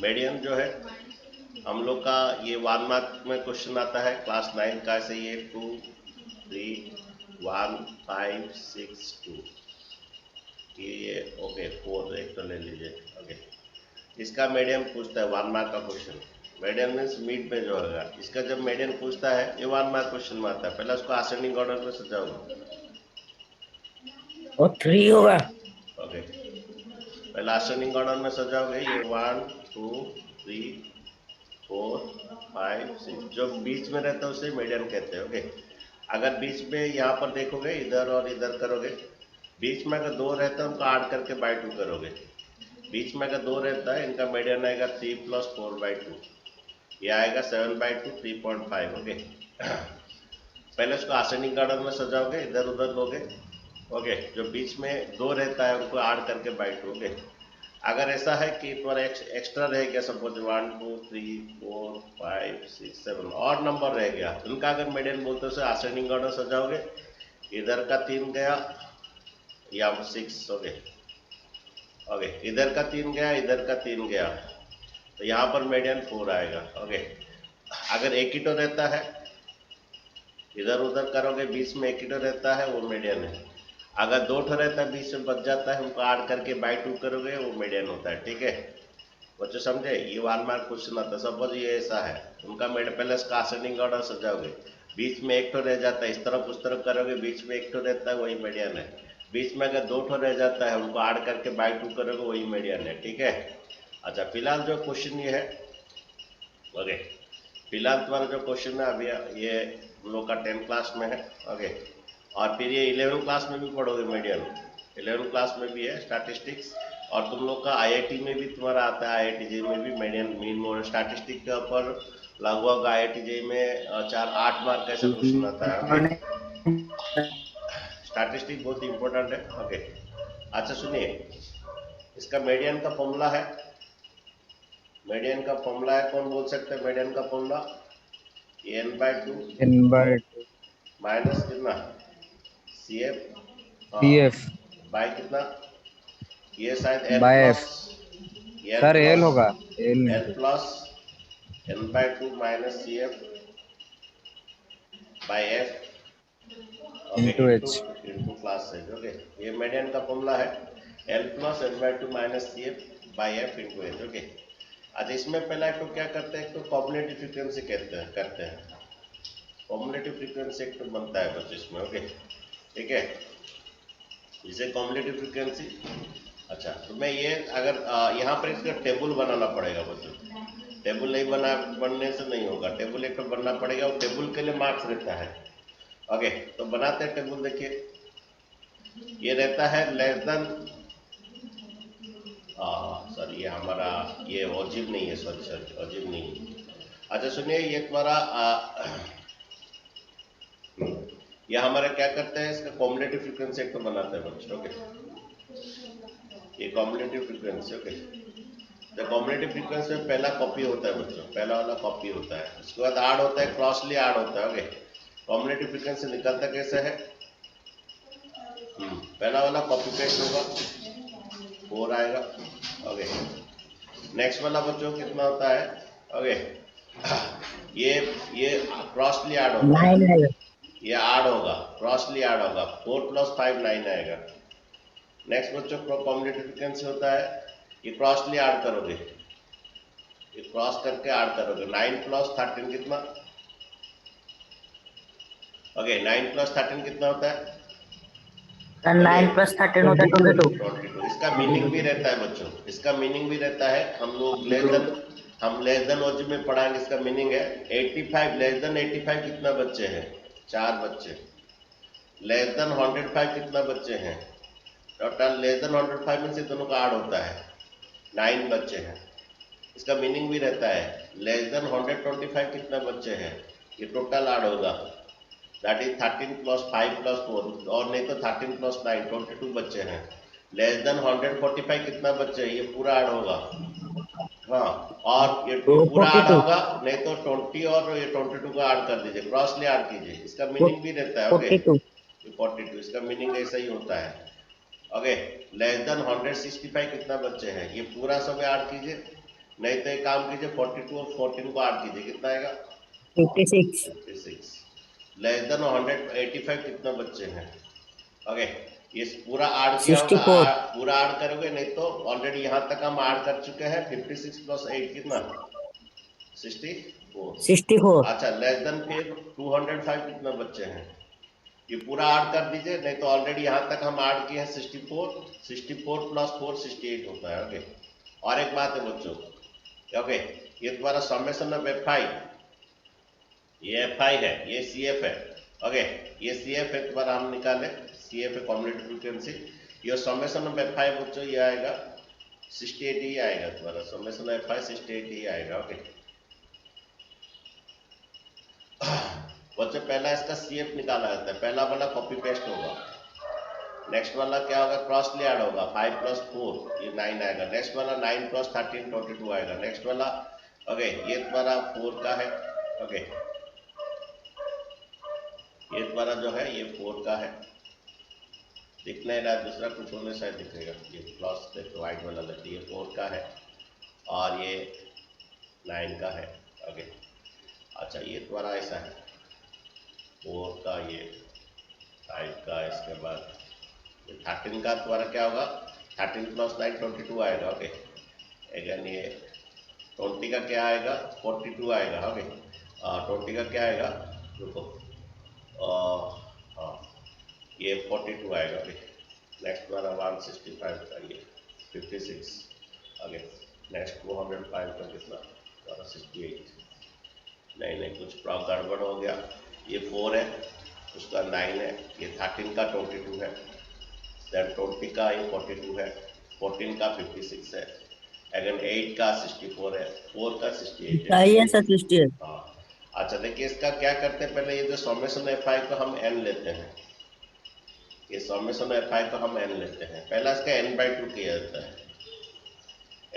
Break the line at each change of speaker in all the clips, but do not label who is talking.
Median जो है हम लोग का ये 1 मार्क में क्वेश्चन आता है क्लास 9 का। से ये 2 3 1 5 6 2 ये ओके 4 एक तो ले लीजिए। ओके, इसका मीडियन पूछता है 1 मार्क का क्वेश्चन। मीडियन मीन्स मिड में जो होगा, इसका जब मीडियन पूछता है ये 1 मार्क क्वेश्चन में आता है। पहले उसको असेंडिंग ऑर्डर में सजाओगे।
और 3 होगा।
ओके, पहले असेंडिंग ऑर्डर में सजाओगे। ये 1 2 3 4 5 6 जो बीच में रहता है उसे मीडियन कहते हैं। ओके, अगर बीच में यहाँ पर देखोगे इधर और इधर करोगे, बीच में अगर 2 रहता है उनको ऐड करके बाई 2 करोगे। बीच में अगर 2 रहता है इनका मीडियन आएगा 3 + 4/2, ये आएगा 7/2 3.5। ओके, पहले उसको असेंडिंग ऑर्डर में सजाओगे, इधर उधर लोगे। ओके, जो बीच में 2 रहता है उनको ऐड करके बाई 2। ओके, अगर ऐसा है कि तुम्हारा एक्स्ट्रा रह गया, सपोज 1 2 3 4 5 6 7 और नंबर रह गया, उनका अगर मीडियन बोलते हो असेंडिंग ऑर्डर सजाओगे। इधर का 3 गया या 6। ओके ओके, इधर का 3 गया, इधर का 3 गया, तो यहाँ पर मीडियन 4 आएगा। ओके, अगर एक ही तो रहता है, इधर उधर करोगे, बीच में एक ही तो रहता है, वो मीडियन है। अगर 2 ठो रहता है बीच में बच जाता है, उनको ऐड करके बाई 2 करोगे, वो मीडियन होता है। ठीक है बच्चों, समझे? ये 1 मार्क क्वेश्चन आता है। सपोज ये ऐसा है, उनका मीडियन पहले इसका असेंडिंग ऑर्डर सजाओगे, बीच में एक तो रह जाता है, इस तरफ उस तरफ करोगे, बीच में एक तो रहता है, वही मीडियन है। बीच में अगर 2 ठो रह जाता है, उनको ऐड करके बाई 2 करोगे, वही मीडियन है। ठीक है, अच्छा फिलहाल जो क्वेश्चन ये है, ओके, फिलहाल तुम्हारा जो क्वेश्चन है अभी ये हम लोग का 10 क्लास में है। ओके, और फिर ये 11 क्लास में भी पढ़ोगे मीडियम। 11 क्लास में भी है स्टैटिस्टिक्स, और तुम लोग का आईआईटी में भी तुम्हारा आता है, आईआईटी जेई में भी मीडियम मीन मोड स्टैटिस्टिक्स के ऊपर लगभग आईआईटी जेई में 4-8 मार्क का ऐसा क्वेश्चन आता है। ओके, स्टैटिस्टिक्स बहुत इंपॉर्टेंट है। ओके, अच्छा सुनिए, इसका मीडियन का फॉर्मूला है। मीडियन का फॉर्मूला है, कौन बोल सकते हैं मीडियन का फॉर्मूला? n/2
n/2
माइनस कितना CF, हाँ,
CF
बाय कितना, ये शायद L
बाय
प्लस
F। सर L होगा, L नहीं
L
तो
plus n/2 minus CF by F। Okay,
into
into
H।
Into class size. Okay, ये मीडियन का फॉर्मूला है, L plus n/2 minus CF by F into H। Okay, अच्छा इसमें पहला एक तो क्या करते हैं, एक तो कॉम्बिनेटिव फ्रीक्वेंसी करते हैं। कॉम्बिनेटिव फ्रीक्वेंसी एक तो बनता है बच्चों इसमें। ओके, ठीक है, इसे कॉम्बिनेटिव फ्रीक्वेंसी। अच्छा, तो मैं ये अगर यहाँ पर इसका टेबल बनाना पड़ेगा बच्चों। टेबल नहीं बनने से नहीं होगा, टेबल एक तो बनना पड़ेगा, और टेबल के लिए मार्क्स रहता है। ओके, तो बनाते हैं टेबल। देखिए, ये रहता है लेस देन, सर ये हमारा ये ऑजिव नहीं है, सॉरी सॉरी ऑजिव नहीं है। अच्छा सुनिए, ये तुम्हारा ये हमारा क्या करते हैं, इसका कॉम्बिनेटिव फ्रीक्वेंसी एक तो बनाते हैं बच्चों। ओके, ये कॉम्बिनेटिव फ्रीक्वेंसी। ओके, तो कॉम्बिनेटिव फ्रीक्वेंसी में पहला कॉपी होता है बच्चों, पहला वाला कॉपी होता है, उसके बाद ऐड होता है, क्रॉसली ऐड होता है। ओके, कॉम्बिनेटिव फ्रीक्वेंसी निकलता कैसे है, पहला वाला कॉपी पेस्ट होगा, 4 आएगा। ओके, नेक्स्ट वाला बच्चों कितना होता है? ओके, ये क्रॉसली ऐड होता है,
9 है।
ये ऐड होगा, क्रॉसली ऐड होगा, 4 + 5 9 आएगा। नेक्स्ट बच्चों कॉम्बिनेटिव फ्रीक्वेंसी होता है, ये क्रॉसली ऐड करोगे, ये क्रॉस करके ऐड करोगे, 9 + 13 कितना? ओके, 9 + 13 कितना होता है?
सर
ओके,
9 + 13 होता है 22।
22। इसका मीनिंग भी रहता है बच्चों, इसका मीनिंग भी रहता है, हम लोग लेस देन ओजी में पढ़ाएंगे। इसका मीनिंग है 85, लेस देन 85 कितना बच्चे हैं? 4 बच्चे। लेस देन 105 कितना बच्चे हैं? टोटल लेस देन 105 में से दोनों का ऐड होता है, 9 बच्चे हैं। इसका मीनिंग भी रहता है लेस देन 125 कितना बच्चे हैं, ये टोटल ऐड होगा, दैट इज 13 + 5 + 4, और नहीं तो 13 + 9 22 बच्चे हैं। लेस देन 145 कितना बच्चे हैं, ये पूरा ऐड होगा। हाँ, और ये पूरा ऐड
42।
होगा, नहीं तो 20 और ये 22 का ऐड कर दीजिए, क्रॉसली ऐड कीजिए, इसका मीनिंग भी रहता है। ओके,
42।
42, इसका मीनिंग ऐसा ही होता है। ओके, लेस देन 165 कितना बच्चे हैं, ये पूरा सब ऐड कीजिए, नहीं तो एक काम कीजिए, 42 और 14 को ऐड कीजिए, कितना आएगा?
56.
56। लेस देन 185 कितने बच्चे हैं? ओके, ये पूरा ऐड किया होगा,
64.
पूरा ऐड करोगे, नहीं तो ऑलरेडी यहाँ तक हम ऐड कर चुके हैं। 56 प्लस 8 कितना? 64।
64.
अच्छा, लेस देन फिर 205 कितने बच्चे हैं? ये पूरा ऐड कर दीजिए, नहीं तो ऑलरेडी यहाँ तक हम ऐड किए हैं 64। 64 प्लस 4 68 होता है। ओके, और एक बात है बच्चों, ओके, ये तुम्हारा समेशन ऑफ Fi, ये Fi है, ये CF है। ओके, ये CF है तुम्हारा, हम निकाले CF है कम्युनिटी फ्रीक्वेंसी। ये समेशन ऑफ Fi बच्चों ये आएगा 68 ही आएगा तुम्हारा, समेशन ऑफ Fi 68 ही आएगा। ओके बच्चों, पहला इसका CF निकाला जाता है, पहला वाला कॉपी पेस्ट होगा। नेक्स्ट वाला क्या होगा? क्रॉसली ऐड होगा, 5 प्लस 4 ये 9 आएगा। नेक्स्ट वाला 9 प्लस 13 22 आएगा। नेक्स्ट वाला ओके, ये तुम्हारा 4 का है। ओके, ये तुम्हारा जो है ये 4 का है, दिख नहीं रहा, दूसरा कुछ होने शायद दिखेगा। ये प्लस देखो वाइट वाला लगती है, 4 का है और ये 9 का है। ओके, अच्छा, ये तुम्हारा ऐसा है 4 का, ये 5 का, इसके बाद 13 का तुम्हारा क्या होगा? 13 प्लस 9 22 आएगा। ओके, अगेन ये 20 का क्या आएगा? 42 आएगा। ओके, 20 का क्या आएगा? रुको, हाँ, ये 42 आएगा। ओके, नेक्स्ट वाला 165 का ये 56। ओके, नेक्स्ट 205 का कितना? 68। नहीं नहीं, कुछ गड़बड़ हो गया। ये 4 है, उसका 9 है, ये 13 का 22 है, देन 20 का ये 42 है, 14 का 56 है, अगेन 8 का 64 है, 4 का 68
सही है
है।
सर, 68.
हाँ, अच्छा देखिए, इसका क्या करते हैं, पहले ये जो समेशन Fi को हम n लेते हैं, ये समेशन Fi को हम n लेते हैं। पहला इसका n/2 किया जाता है,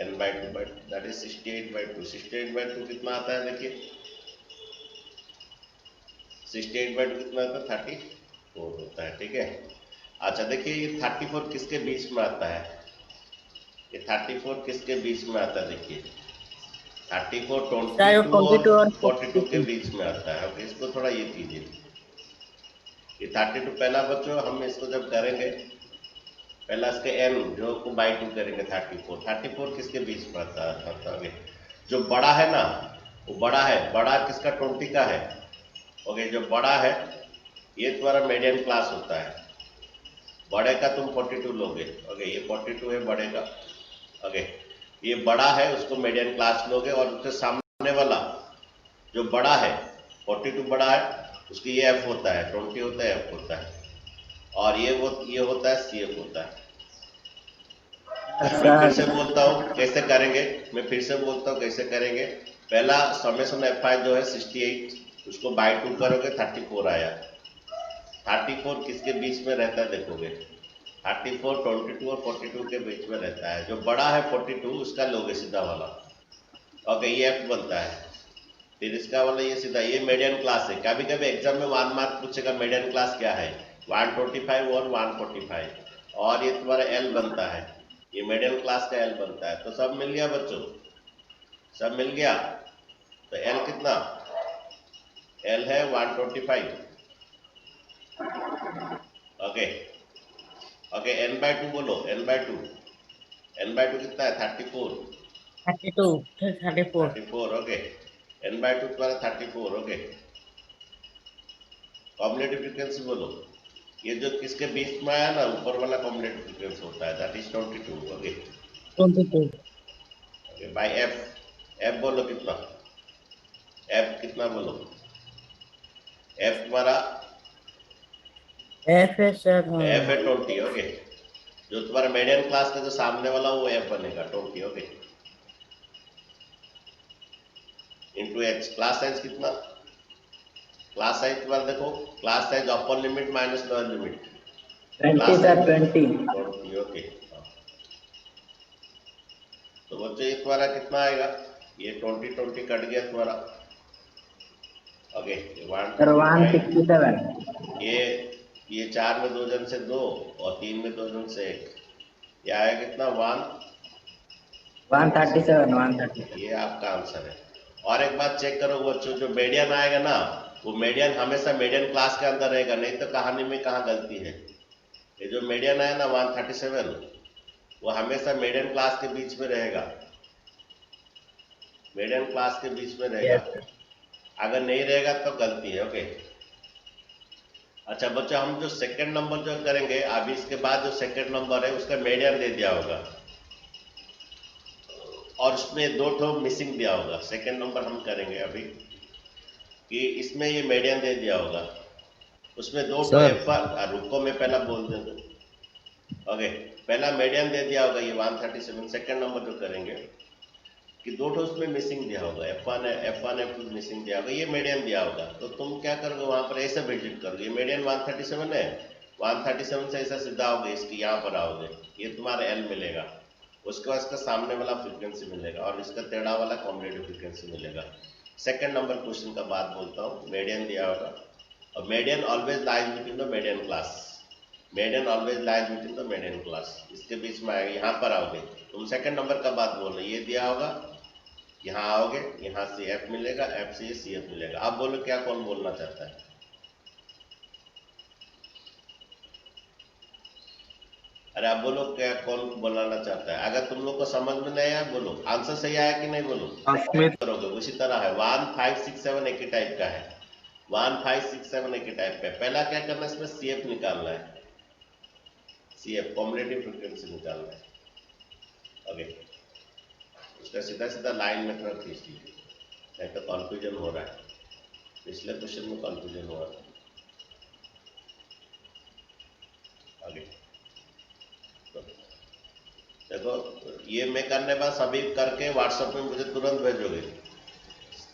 n/2 बट दैट इज 68/2। 68/2 कितना आता है? देखिए 68/2 कितना आता है? 34 होता है। ठीक है, अच्छा देखिए, ये 34 किसके बीच में आता है? ये 34 किसके बीच में आता है? देखिए 34
सर
22 और
22 और
42 के
56.
बीच में आता है। ओके, इसको थोड़ा ये कीजिए, ये 32 पहला बच्चों हम इसको जब करेंगे, पहला इसके n जो को बाई 2 करेंगे, 34 किसके बीच में आता है? जो बड़ा है ना, वो बड़ा है, बड़ा किसका? 20 का है। ओके, जो बड़ा है ये तुम्हारा मीडियम क्लास होता है, बड़े का तुम 42 लोगे। ओके, ये 42 है बड़े का। ओके, ये बड़ा है, उसको मीडियम क्लास लोगे, और उसके सामने वाला जो बड़ा है 42 बड़ा है, उसकी ये F होता है, 20 होता है, F होता है, और ये होता है CF होता है। मैं फिर से बोलता हूँ कैसे करेंगे, मैं फिर से बोलता हूँ कैसे करेंगे। पहला समेशन Fi जो है 68, उसको बाई 2 करोगे, 34 आया। 34 किसके बीच में रहता है देखोगे? 34 22 और 42 के बीच में रहता है। जो बड़ा है 42 उसका लोगे सीधा वाला। ओके, ये F बनता है, फिर इसका वाला ये सीधा, ये मीडियम क्लास है। कभी कभी एग्जाम में 1 मार्क पूछेगा मीडियम क्लास क्या है, 125 और 145, और ये तुम्हारा L बनता है, ये मीडियम क्लास का L बनता है। तो सब मिल गया बच्चों, सब मिल गया। तो L कितना? L है 125। ओके ओके, n/2 बोलो, n/2 कितना है? 34।
32 फिर 34.
34 ओके, n/2 तुम्हारा 34। ओके, कॉम्बिनेटिव फ्रीक्वेंसी बोलो, ये जो किसके बीच में आया ना, ऊपर वाला कॉम्बिनेटिव फ्रीक्वेंसी होता है, that is 22। Okay
22.
Okay, by F बोलो कितना? F कितना बोलो? F तुम्हारा
F है सर.
F है 20। ओके, जो तुम्हारा मीडियम क्लास का जो सामने वाला वो F बनेगा 20। Okay, into H। Class size कितना? क्लास साइज तुम्हारा देखो, class size upper limit minus lower limit,
20 sir, 20.
20। Okay, तो बच्चों ये तुम्हारा कितना आएगा? ये 20 कट गया तुम्हारा। Okay,
sir
125।
167.
ये 4 में 2 जन से 2 और 3 में 2 जन से 1, ये आया कितना? 1
137 137
ये आपका आंसर है। और एक बात चेक करो बच्चों, जो मीडियन आएगा ना, वो मीडियन हमेशा मीडियन क्लास के अंदर रहेगा, नहीं तो कहानी में कहाँ गलती है। ये जो मीडियन है ना 137, वो हमेशा मीडियन क्लास के बीच में रहेगा, मीडियन क्लास के बीच में रहेगा।
yes sir.
अगर नहीं रहेगा तो गलती है। ओके। अच्छा बच्चों, हम जो सेकंड नंबर जो करेंगे अभी, इसके बाद जो सेकंड नंबर है उसका मीडियन दे दिया होगा और उसमें 2 ठो मिसिंग दिया होगा। सेकंड नंबर हम करेंगे अभी कि इसमें ये मीडियन दे दिया होगा, उसमें 2 ठो
सर
F1, रुको मैं पहला बोल दूं। ओके, पहला मीडियन दे दिया होगा ये 137। सेकंड नंबर जो करेंगे कि 2 ठो उसमें मिसिंग दिया होगा, F1 F2 मिसिंग दिया होगा, ये मीडियन दिया होगा। तो तुम क्या करोगे, वहां पर ऐसे विजिट करोगे, ये मीडियन 137 है, 137 से ऐसा सीधा आओगे, इसकी यहाँ पर आओगे, ये तुम्हारा L मिलेगा। उसके बाद इसका सामने वाला फ्रीक्वेंसी मिलेगा और इसका टेढ़ा वाला कॉम्बिनेटिव फ्रीक्वेंसी मिलेगा। सेकंड नंबर क्वेश्चन का बात बोलता हूँ, मीडियन दिया होगा और median always lies between the median class, median always lies between the median class, इसके बीच में आएगा, यहाँ पर आओगे। तुम सेकंड नंबर का बात बोल रहे, ये दिया होगा, यहाँ आओगे, यहाँ से F मिलेगा, F से CF मिलेगा। अब बोलो क्या कौन बोलना चाहता है? अरे आप बोलो क्या कौन बोलाना चाहता है? अगर तुम लोग को समझ में नहीं आया बोलो, आंसर सही आया कि नहीं बोलो।
अस्मित
करोगे उसी तरह है, 1 5 6 7 एक ही टाइप का है, 1 5 6 7 एक ही टाइप का है। पहला क्या करना है, इसमें CF निकालना है, CF कॉम्बिनेटिव फ्रीक्वेंसी निकालना है। ओके, उसका सीधा सीधा लाइन में थोड़ा खींच लीजिए, नहीं तो कॉन्फ्यूजन हो रहा है, पिछले क्वेश्चन में कॉन्फ्यूजन हुआ था। आगे तो देखो, ये मैं करने बाद सभी करके व्हाट्सएप में मुझे तुरंत भेजोगे।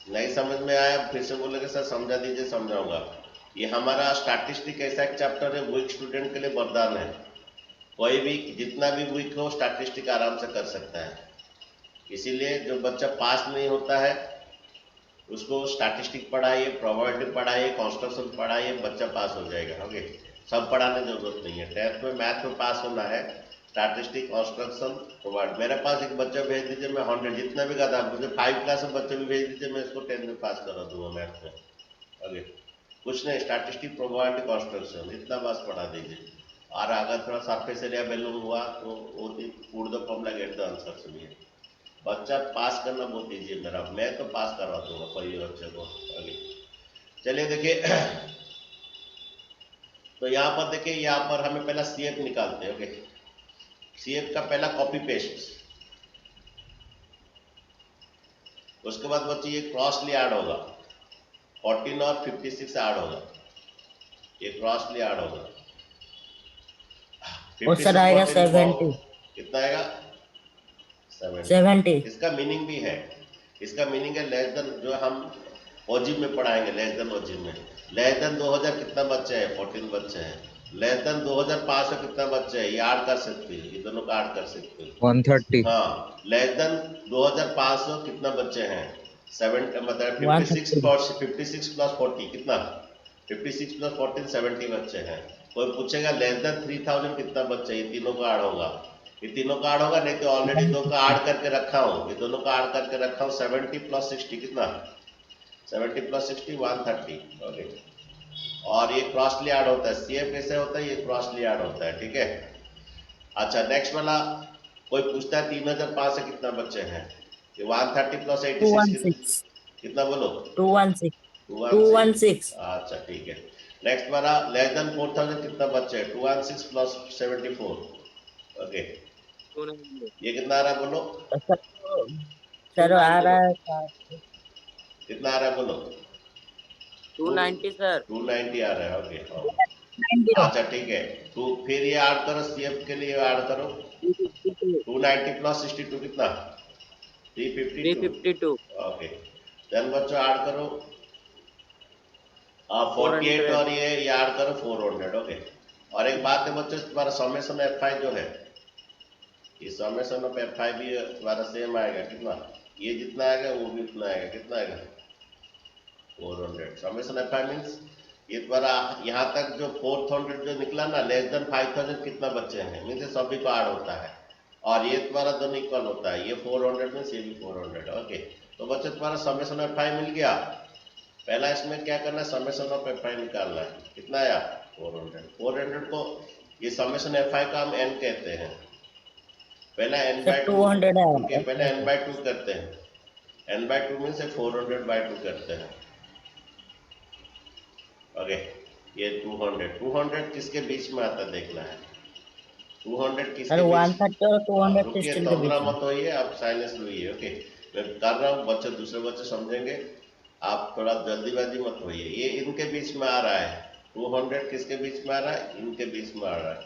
नहीं समझ में आया फिर से बोलोगे सर समझा दीजिए, समझाऊंगा। ये हमारा स्टैटिस्टिक ऐसा एक चैप्टर है, वीक स्टूडेंट के लिए वरदान है। कोई भी जितना भी वीक हो स्टैटिस्टिक आराम से कर सकता है। इसीलिए जो बच्चा पास नहीं होता है उसको स्टैटिस्टिक पढ़ाइए, प्रोबेबिलिटी पढ़ाइए, कंस्ट्रक्शन पढ़ाइए, बच्चा पास हो जाएगा। ओके, सब पढ़ाने की जरूरत नहीं है। 10th में मैथ में पास होना है, स्टैटिस्टिक, कंस्ट्रक्शन, प्रोबेबिलिटी। मेरे पास एक बच्चा भेज दीजिए, मैं 100 जितना भी गधा, मुझे 5 क्लास में बच्चे भी भेज दीजिए, मैं इसको 10th में पास करा दूंगा मैथ में। ओके, कुछ नहीं, स्टैटिस्टिक, प्रोबेबिलिटी, कंस्ट्रक्शन इतना बस पढ़ा दीजिए। और अगर थोड़ा सरफेस एरिया वैल्यू हुआ तो वो put the formula get the answer से भी है। बच्चा पास करना बहुत ईजी है मेरा, मैं तो पास करवा दूंगा कोई भी बच्चे को। आगे चलिए देखिए तो यहाँ पर देखिए, यहाँ पर हमें पहला CF निकालते हैं। ओके, CF का पहला कॉपी पेस्ट, उसके बाद बच्चे ये क्रॉसली ऐड होगा, 14 और 56 ऐड होगा, ये क्रॉसली ऐड होगा।
क्वेश्चन आएगा 70
कितना आएगा?
70
इसका मीनिंग भी है, इसका मीनिंग है लेस देन, जो हम ओजिव में पढ़ाएंगे, लेस देन ओजिव में। लेस देन 2000 कितना बच्चे हैं? 14 बच्चे हैं। लेस देन 2500 कितना बच्चे हैं? ये ऐड कर सकते हैं, ये दोनों का ऐड कर सकते हैं।
130
हाँ, लेस देन 2500 कितना बच्चे हैं? 7 मतलब 56
130
प्लस 40 कितना? 56 प्लस 14 70 बच्चे हैं। कोई पूछेगा लेस देन 3000 कितना बच्चे? ये तीनों का ऐड होगा, ये तीनों का ऐड होगा, नहीं तो ऑलरेडी दो का ऐड करके रखा हूँ, ये दोनों का ऐड करके रखा हूँ। 70 प्लस 60 कितना? 70 प्लस 60 130। ओके, और ये क्रॉसली ऐड होता है। CF कैसे होता है? ये क्रॉसली ऐड होता है, ठीक है। अच्छा नेक्स्ट वाला, कोई पूछता है 3500 कितना बच्चे हैं? ये 130 प्लस 86
216
कितना बोलो?
216
216।
216
अच्छा ठीक है। नेक्स्ट वाला, लेस देन 4000 कितना बच्चे हैं? 216 प्लस 74। ओके, ये कितना आ रहा है बोलो?
सर आ रहा है
कितना आ रहा है बोलो?
290 सर।
290 आ रहा है। ओके, हाँ।
90
अच्छा ठीक है, तो फिर ये ऐड करो, CF के लिए ऐड करो। 290 प्लस 62 कितना? 352।
352
ओके, देन बच्चों ऐड करो 48 और ये ऐड करो 400। ओके, और एक बात है बच्चों, तुम्हारा समेशन F5 जो है, ये समेशन ऑफ F5 भी तुम्हारा सेम आएगा, कितना? ये जितना आएगा वो भी उतना आएगा, कितना आएगा? 400। समेशन F5 मीन्स ये तुम्हारा यहाँ तक जो 400 जो निकला ना, लेस देन 5000 कितना बच्चे हैं, मीन्स सभी को ऐड होता है। और ये तुम्हारा दोनों इक्वल होता है, ये 400 में ये भी 400। ओके, तो बच्चे तुम्हारा समेशन ऑफ फाई मिल गया। पहला इसमें क्या करना है, समेशन ऑफ एफ आई निकालना है। कितना आया 400। 400 को ये समेशन एफ आई का हम एन कहते हैं। पहला एन
सर
बाय
200 है।
ओके, पहले एन बाय 2 करते हैं। एन बाय 2 में से 400/2 करते हैं। ओके, ये 200 किसके बीच में आता देखना है। 200 किसके
सर
बीच,
130 और 200
रुकिए,
16 के बीच
तंद्रा
में।
मत होइए, आप साइलेंस रहिए। ओके, मैं कर रहा हूँ, बच्चे दूसरे बच्चे समझेंगे, आप थोड़ा जल्दीबाजी मत होइए। ये इनके बीच में आ रहा है, 200 किसके बीच में आ रहा है, इनके बीच में आ रहा है।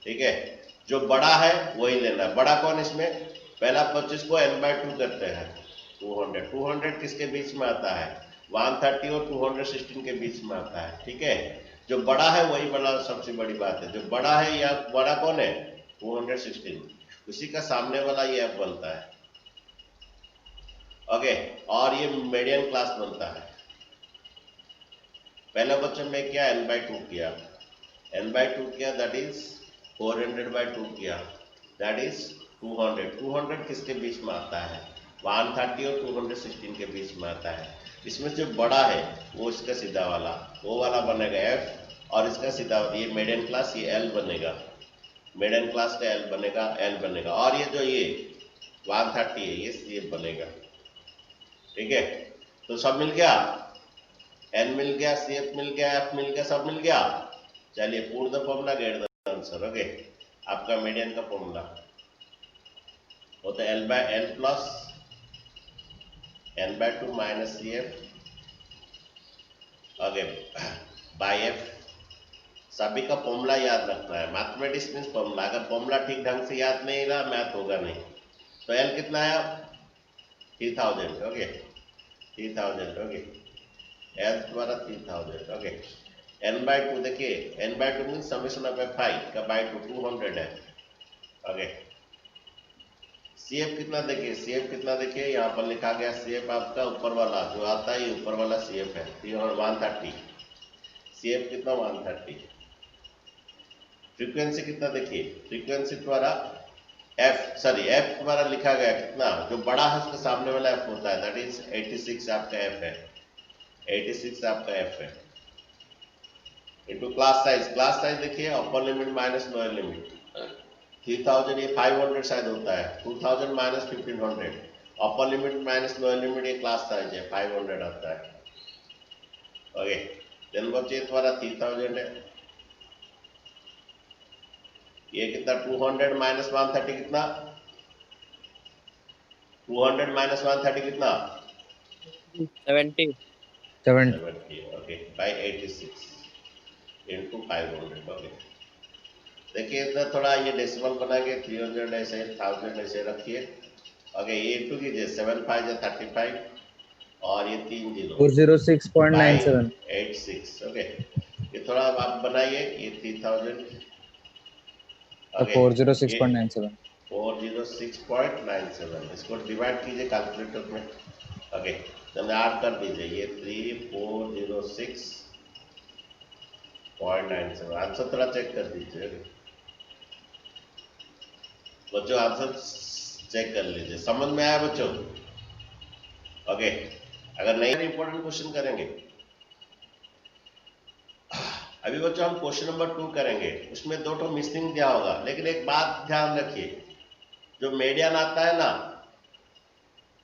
ठीक है, जो बड़ा है वही लेना है। बड़ा कौन इसमें, पहला 25 को n बाय 2 करते हैं। 200 किसके बीच में आता है, 130 और 216 के बीच में आता है। ठीक है, जो बड़ा है वही बड़ा, सबसे बड़ी बात है। जो बड़ा है, या बड़ा कौन है 216, उसी का सामने वाला ये f बनता है। ओके, और ये मीडियन क्लास बनता है। पहले बच्चे में क्या n बाय 2 किया, n बाय 2 किया, दैट इज 400/2 किया, दैट इज 200। 200 किसके बीच में आता है, 130 और 216 के बीच में आता है। इसमें जो बड़ा है वो इसका सीधा वाला, वो वाला बनेगा f, और इसका सीधा वाला, ये मीडियन क्लास, ये l बनेगा। मीडियन क्लास का l बनेगा, l बनेगा। और ये जो ये 130 है, ये बनेगा। ठीक है, तो सब मिल गया, n मिल गया, cf मिल गया, f मिल गया, सब मिल गया। चलिए, पूर्ण the formula, get the answer. Okay, आपका मीडियन का फॉर्मूला होता है L/L plus n/2 minus CF, okay, by f। सभी का फॉर्मूला याद रखना है, मैथमेटिक्स मीन्स फॉर्मूला। अगर फॉर्मूला ठीक ढंग से याद नहीं रहा, मैथ होगा नहीं। तो L कितना आया 3000। ओके, 3000। ओके, L तुम्हारा 3000। ओके, n/2 देखिए, n/2 means summation of f(i) का बाय 2 200 है। ओके, CF कितना देखिए, CF कितना देखिए, यहाँ पर लिखा गया CF आपका ऊपर वाला जो आता है, ये ऊपर वाला CF है 130। CF कितना 130। फ्रीक्वेंसी कितना देखिए, फ्रीक्वेंसी तुम्हारा f तुम्हारा लिखा गया कितना, जो बड़ा है उसके सामने वाला f होता है, दैट इज 86 आपका f है। 86 आपका f है। इनटू क्लास साइज देखिए, upper limit minus lower limit. 3000 ये 500 शायद होता है, 2000 minus 1500, upper limit minus lower limit, ये क्लास साइज है, 500 आता है। ओके, देन बच्चे तुम्हारा 3000 है, ये कितना 200 माइनस 130 कितना, 200 माइनस 130 कितना
70
70। Okay, bye 86 into 500। ओके, देखिए इधर थोड़ा ये डेसिमल बना के 300 ऐसे 1000 ऐसे रखिए। ओके, ये इनटू कीजिए, 7 5 35, और ये 3 0
406.97।
86। ओके, ये थोड़ा आप बनाइए, ये 3000। ओके,
406.97।
406.97, इसको डिवाइड कीजिए कैलकुलेटर में। ओके, तो ऐड कर दीजिए, ये 3406.97। आंसर थोड़ा चेक कर दीजिए बच्चों, आंसर चेक कर लीजिए, समझ में आया बच्चों। ओके, अगर नहीं इंपॉर्टेंट क्वेश्चन करेंगे। अभी बच्चों हम क्वेश्चन नंबर 2 करेंगे, उसमें 2 तो मिसिंग दिया होगा, लेकिन एक बात ध्यान रखिए, जो मीडियन आता है ना,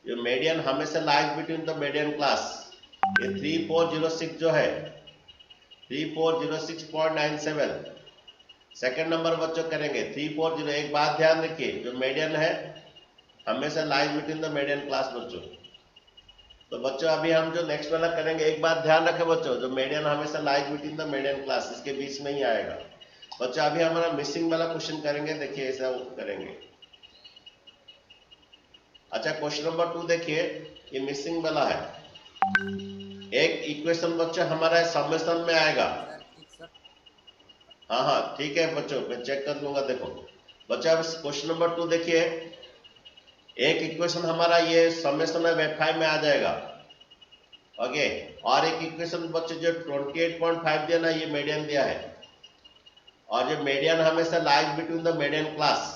जो मीडियन हमेशा lies between the median class. ये 3406 जो है 3406.97 सेकंड नंबर बच्चों करेंगे 340। एक बात ध्यान रखिए, जो मीडियन है हमेशा lies between the median class बच्चों। तो बच्चों अभी हम जो नेक्स्ट वाला करेंगे, एक बात ध्यान रखें बच्चों, जो मीडियन हमेशा lies between the median class, इसके बीच में ही आएगा बच्चों। अभी हमारा मिसिंग वाला क्वेश्चन करेंगे, देखिए ऐसा करेंगे। अच्छा, क्वेश्चन नंबर 2 देखिए, ये मिसिंग वाला है। एक इक्वेशन बच्चों हमारा समेशन में आएगा। हाँ हाँ ठीक है बच्चों, मैं चेक कर लूंगा। देखो बच्चों, अब क्वेश्चन नंबर 2 देखिए, एक इक्वेशन हमारा ये समेशन ऑफ एफ में आ जाएगा। ओके, और एक इक्वेशन बच्चों जो 28.5 दिया ना, ये मीडियन दिया है। और जो मीडियन हमेशा lies between the median class,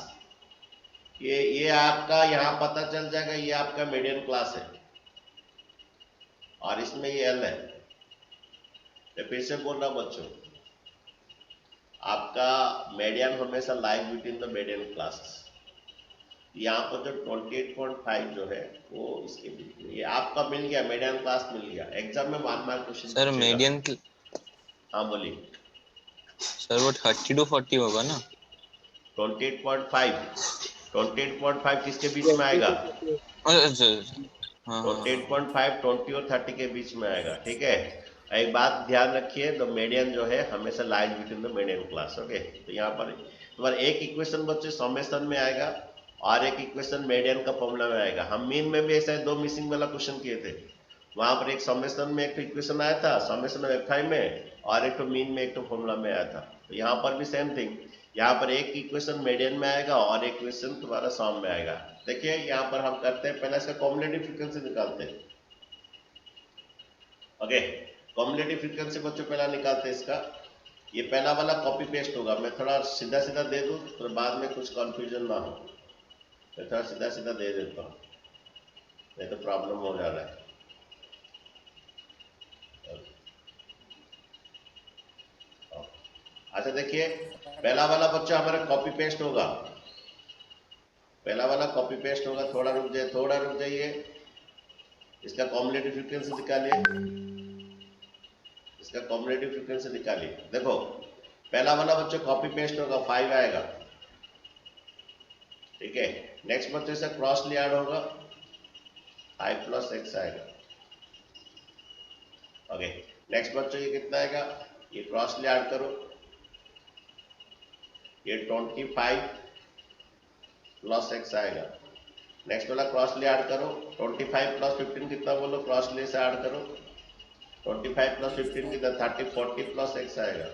ये आपका यहाँ पता चल जाएगा, ये आपका मीडियन क्लास है और इसमें ये एल है। तो फिर से बोल रहा हूं बच्चों, आपका मीडियन हमेशा lies between the median class. यहाँ पर जो 28.5 जो है वो इसके बीच में, ये आपका मिल गया, मीडियन क्लास मिल गया। एग्जाम में 1 मार्क क्वेश्चन
सर मीडियन,
हाँ बोलिए।
सर वो 30 to 40 होगा ना?
28.5, 28.5 किसके बीच में आएगा?
अच्छा, हाँ हाँ
28.5 20 और 30 के बीच में आएगा, ठीक है। एक बात ध्यान रखिए, द मीडियन जो है हमेशा lies between the median class, okay. तो यहाँ पर तुम्हारा एक इक्वेशन बच्चे समेशन में आएगा और एक इक्वेशन मीडियन का फॉर्मूला में आएगा। हम मीन में भी ऐसा 2 मिसिंग वाला क्वेश्चन किए थे, वहां पर एक समेशन में एक इक्वेशन आया था, समेशन ऑफ एफ में, और एक मीन में एक फॉर्मूला में आया था। तो यहाँ पर भी सेम थिंग, यहाँ पर एक इक्वेशन मीडियन में आएगा और एक इक्वेशन तुम्हारा सम में आएगा। देखिए यहाँ पर हम करते हैं, पहले इसका कॉम्बिनेटिव फ्रीक्वेंसी निकालते हैं, ओके। कॉम्बिनेटिव फ्रीक्वेंसी बच्चों पहला निकालते हैं इसका। ये पहला वाला कॉपी पेस्ट होगा, मैं थोड़ा सीधा सीधा दे दूं तो बाद में कुछ कंफ्यूजन ना हो, मैं थोड़ा सीधा सीधा दे देता हूँ, नहीं तो प्रॉब्लम हो जा रहा है। अच्छा देखिए, पहला वाला बच्चा हमारा कॉपी पेस्ट होगा, पहला वाला कॉपी पेस्ट होगा। थोड़ा रुक जाइए, थोड़ा रुक जाइए, इसका कॉम्बिनेटिव फ्रीक्वेंसी निकालिए, इसका कॉम्बिनेटिव फ्रीक्वेंसी निकालिए। देखो पहला वाला बच्चा कॉपी पेस्ट होगा, 5 आएगा, ठीक है। नेक्स्ट बच्चे से क्रॉसली ऐड होगा, 5 + x आएगा, ओके। नेक्स्ट बच्चों ये कितना आएगा, ये क्रॉसली ऐड करो, ये 25 + x आएगा। नेक्स्ट वाला क्रॉसली ऐड करो, 25 + 15 कितना बोलो, क्रॉसली से ऐड करो, 25 + 15 कितना, 30 40 + x आएगा।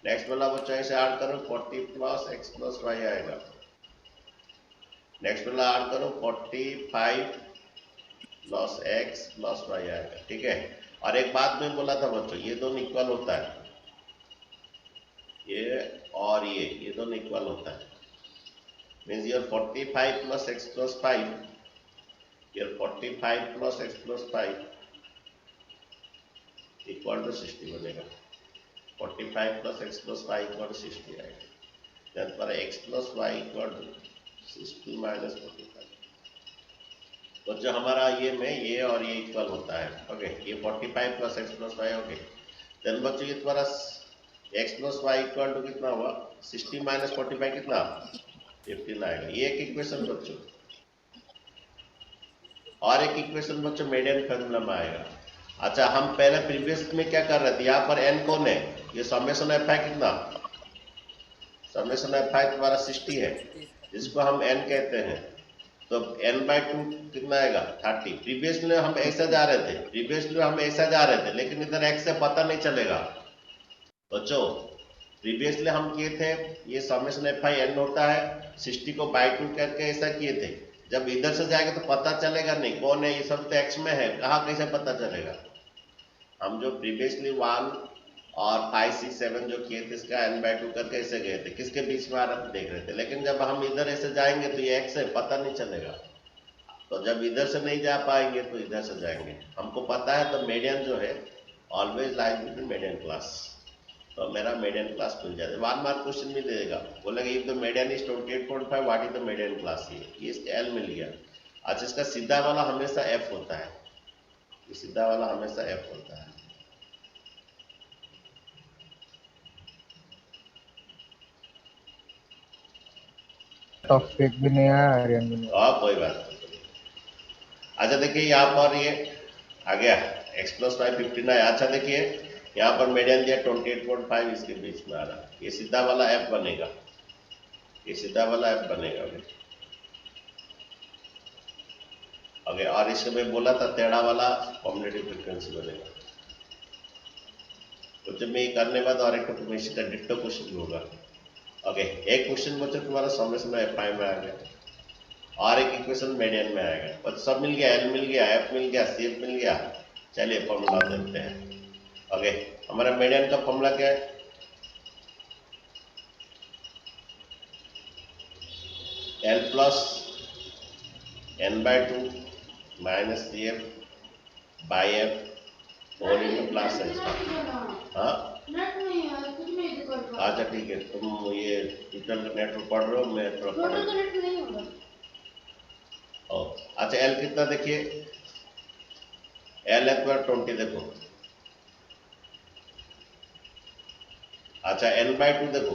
नेक्स्ट वाला बच्चा इसे ऐड करो, 40 + x + y आएगा। नेक्स्ट वाला ऐड करो, 45 + x + y आएगा, ठीक है। और एक बात मैं बोला था बच्चों, ये दोनों इक्वल होता है, ये और ये दोनों इक्वल होता है। Means your 45 + x + 5, your 45 + x + 5 = 60 बनेगा। 45 + x + 5 = 60 आएगा। देन पर x + y = 60 - 45। तो जो हमारा ये में ये और ये इक्वल होता है, ओके। ये 45 + x + y, ओके। देन बच्चों ये तुम्हारा x + y = कितना हुआ, 60 - 45 कितना, 15 आएगा। ये एक इक्वेशन बच्चों, और एक इक्वेशन बच्चों मीडियन फॉर्मूला में आएगा। अच्छा हम पहले प्रीवियस में क्या कर रहे थे, यहाँ पर n कौन है, ये समेशन ऑफ f कितना, समेशन ऑफ f तुम्हारा 60 है, जिसको हम n कहते हैं। तो n/2 कितना आएगा, 30। प्रीवियसली हम ऐसा जा रहे थे, लेकिन इधर x से पता नहीं चलेगा बच्चों। प्रीवियसली हम किए थे, ये समेशन f n होता है, 60 को /2 करके ऐसा किए थे। जब इधर से जाएगा तो पता चलेगा नहीं कौन है, ये सब तो x में है, कहाँ कैसे पता चलेगा। हम जो प्रीवियसली 1 और 5 6 7 जो किए थे, इसका n/2 करके ऐसे गए थे, किसके बीच में आ रहा था देख रहे थे। लेकिन जब हम इधर ऐसे जाएंगे तो ये x है, पता नहीं चलेगा। तो जब इधर से नहीं जा पाएंगे तो इधर से जाएंगे, हमको पता है। तो मीडियन जो है always lies between median class, तो मेरा मीडियन क्लास खुल जाता है। 1 मार्क क्वेश्चन भी देगा, बोलेगा if the median is 28.5 what is the median class, ये इसका एल मिल गया। अच्छा इसका सीधा वाला हमेशा एफ होता है, ये सीधा वाला हमेशा एफ होता है।
टॉपिक भी नहीं आया, आर्यन भी नहीं आया।
कोई बात नहीं। अच्छा देखिए यहाँ पर ये आ गया x + y 15 है। अच्छा देखिए यहाँ पर मीडियन दिया 28.5, इसके बीच में आ रहा, ये सीधा वाला f बनेगा, ये सीधा वाला f बनेगा, ओके। और इसको मैं बोला था टेढ़ा वाला कॉम्बिनेटिव फ्रीक्वेंसी बनेगा। तो जब मैं ये करने बाद और एक डिट्टो क्वेश्चन भी होगा, ओके। एक क्वेश्चन बच्चों तुम्हारा समेशन में f में आ गया, और एक इक्वेशन मीडियन में आएगा। बस सब मिल गया, एल मिल गया, एफ मिल गया, सी एफ मिल गया। चलिए फॉर्मूला देखते हैं, ओके। हमारा मीडियन का फॉर्मूला क्या है, L plus n/2 minus C F by F whole into class size. हाँ अच्छा ठीक है, तुम ये ट्विटर का नेटवर्क पढ़ रहे हो, मैं थोड़ा पढ़। अच्छा एल कितना देखिए, एल है तुम्हारा 20 देखो। अच्छा n/2 देखो,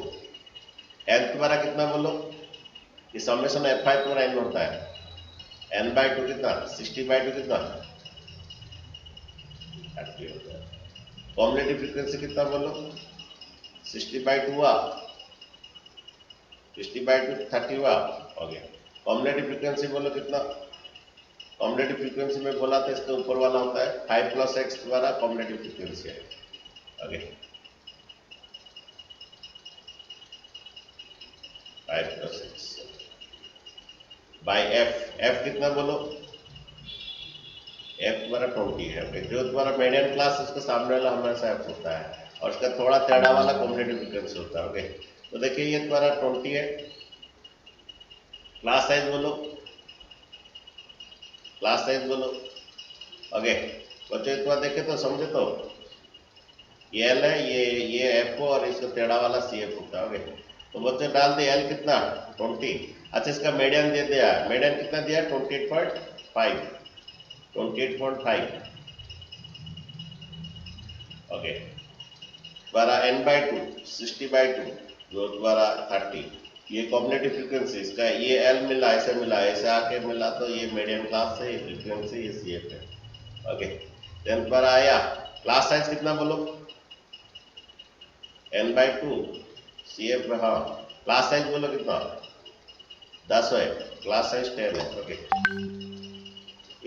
एल तुम्हारा कितना बोलो, ये समेशन f5 तुम्हारा n होता है, n/2 कितना 60/2 कितना 30 होता है। कॉम्बिनेटिव फ्रीक्वेंसी कितना बोलो, 60/2 हुआ, 60/2 30 हुआ, हो गया। कॉम्बिनेटिव फ्रीक्वेंसी बोलो कितना, कॉम्बिनेटिव फ्रीक्वेंसी में बोला था इसके ऊपर वाला होता है 5 + x द्वारा कॉम्बिनेटिव फ्रीक्वेंसी है। ओके 5 + x बाई f कितना बोलो, f तुम्हारा 20 है। ओके जो तुम्हारा मीडियन क्लास उसके सामने वाला हमेशा f होता है और उसका थोड़ा टेढ़ा वाला कॉम्बिनेटिव फ्रीक्वेंसी होता है। ओके तो देखिए ये तुम्हारा 20 है, क्लास साइज बोलो, क्लास साइज बोलो। ओके बच्चों एक बार देखे तो समझे, तो ये एल है, ये एफ को और इसका टेढ़ा वाला सी एफ होता है। ओके तो बच्चों डाल दिया एल कितना 20। अच्छा इसका मीडियन दे दिया, मीडियन कितना दिया 28.5, 28.5। ओके द्वारा n/2 60/2 जो द्वारा 30, ये कॉम्बिनेटिव फ्रीक्वेंसी इसका, ये एल मिला ऐसे मिला ऐसे आके मिला, तो ये मीडियम क्लास से फ्रीक्वेंसी ये सी एफ है। ओके देन पर आया क्लास साइज कितना बोलो, n/2 सी एफ। हाँ क्लास साइज बोलो कितना 10 है, क्लास साइज 10 है। ओके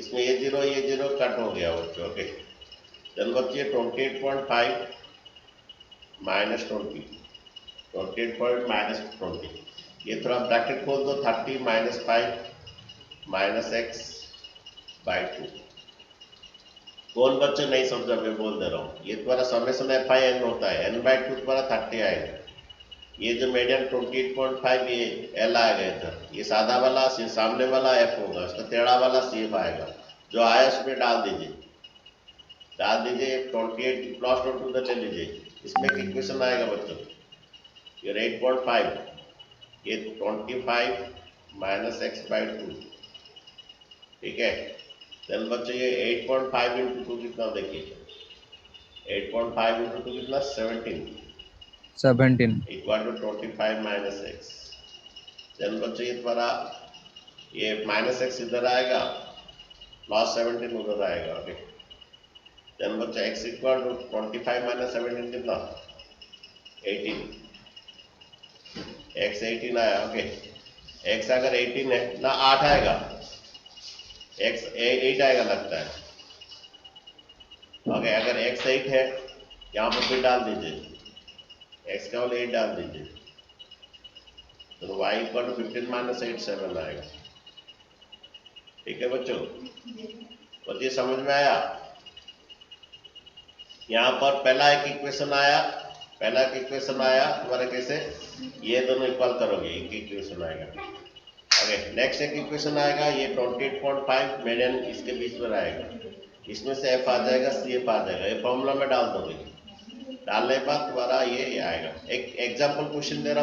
इसमें ये जीरो कट हो गया बच्चों। ओके देन बच्चे 28.5 माइनस 20, 28 ये थोड़ा ब्रैकेट खोल दो, 30 - 5 माइनस x/2। कौन बच्चे नहीं समझा, मैं बोल दे रहा हूँ, ये तुम्हारा समेशन FIN होता है, n/2 तुम्हारा 30 आएगा, ये जो मीडियम 28.5 ये L आएगा इधर, ये सादा वाला सामने वाला F होगा, इसका टेढ़ा वाला CF आएगा, जो आया उसमें डाल दीजिए 28 प्लस 2 उधर ले लीजिए, इसमें एक इक्वेशन आएगा बच्चों, ये 8.5 ये 25 माइनस x/2, ठीक है। देन बच्चों ये 8.5 × 2 कितना देखिए, 8.5 × 2 कितना 17 equal to 25 minus x। Then बच्चों ये तुम्हारा ये माइनस x इधर आएगा, प्लस 17 उधर आएगा। ओके देन बच्चों x इक्वल टू 25 माइनस 17 कितना 18, x 18 आया। ओके x अगर 18 है ना 8 आएगा, x 8 आएगा लगता है। ओके अगर x 8 है यहाँ पर फिर डाल दीजिए, x का 8 डाल दीजिए, तो y इक्वल टू 15 माइनस 8 7 आएगा। ठीक है बच्चों, बच्चे समझ में आया। यहाँ पर पहला एक इक्वेशन आया, पहला एक इक्वेशन आया तुम्हारे कैसे, ये दोनों इक्वल करोगे एक इक्वेशन आएगा। ओके नेक्स्ट एक इक्वेशन आएगा, ये 28.5 मीडियन इसके बीच में आएगा, इसमें से f आ जाएगा CF आ जाएगा, ये फॉर्मूला में डाल दोगे, डालने के बाद तुम्हारा ये आएगा। एक एग्जाम्पल क्वेश्चन दे रहा